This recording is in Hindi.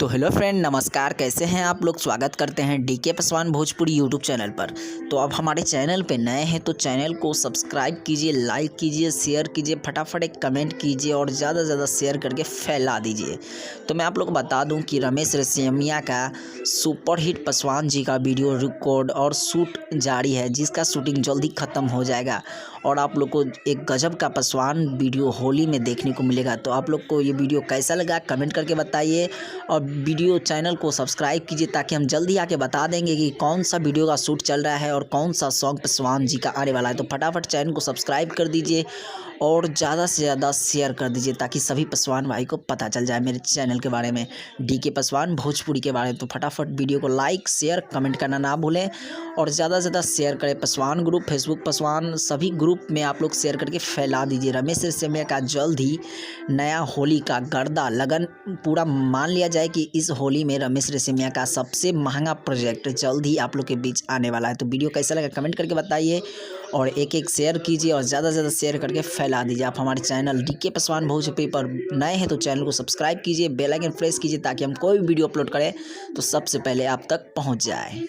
तो हेलो फ्रेंड, नमस्कार। कैसे हैं आप लोग। स्वागत करते हैं DK Paswan Bhojpuri YouTube channel पर। तो अब हमारे चैनल पे नए हैं तो चैनल को सब्सक्राइब कीजिए, लाइक कीजिए, शेयर कीजिए, फटाफट एक कमेंट कीजिए और ज़्यादा से ज़्यादा शेयर करके फैला दीजिए। तो मैं आप लोग को बता दूं कि रमेश रेशमिया का सुपरहिट पासवान जी का वीडियो रिकॉर्ड और शूट जारी है, जिसका शूटिंग जल्दी ख़त्म हो जाएगा और आप लोग को एक गजब का पासवान वीडियो होली में देखने को मिलेगा। तो आप लोग को ये वीडियो कैसा लगा कमेंट करके बताइए और वीडियो चैनल को सब्सक्राइब कीजिए ताकि हम जल्दी आके बता देंगे कि कौन सा वीडियो का शूट चल रहा है और कौन सा सॉन्ग पासवान जी का आने वाला है। तो फटाफट चैनल को सब्सक्राइब कर दीजिए और ज़्यादा से ज़्यादा शेयर कर दीजिए ताकि सभी पासवान भाई को पता चल जाए मेरे चैनल के बारे में, डीके पासवान भोजपुरी के बारे में। तो फटाफट वीडियो को लाइक शेयर कमेंट करना ना भूलें और ज़्यादा से ज़्यादा शेयर करें। पासवान ग्रुप, फेसबुक पासवान, सभी ग्रुप में आप लोग शेयर करके फैला दीजिए। रमेश रेशमिया का जल्द ही नया होली का गर्दा लगन पूरा मान लिया जाए कि इस होली में रमेश रेशमिया का सबसे महंगा प्रोजेक्ट जल्द ही आप लोग के बीच आने वाला है। तो वीडियो कैसा लगा कमेंट करके बताइए और एक एक शेयर कीजिए और ज़्यादा से ज़्यादा शेयर करके फैला दीजिए। आप हमारे चैनल डीके पासवान भोजपुरी पर नए हैं तो चैनल को सब्सक्राइब कीजिए, बेल आइकन प्रेस कीजिए ताकि हम कोई भी वीडियो अपलोड करें तो सबसे पहले आप तक पहुंच जाए।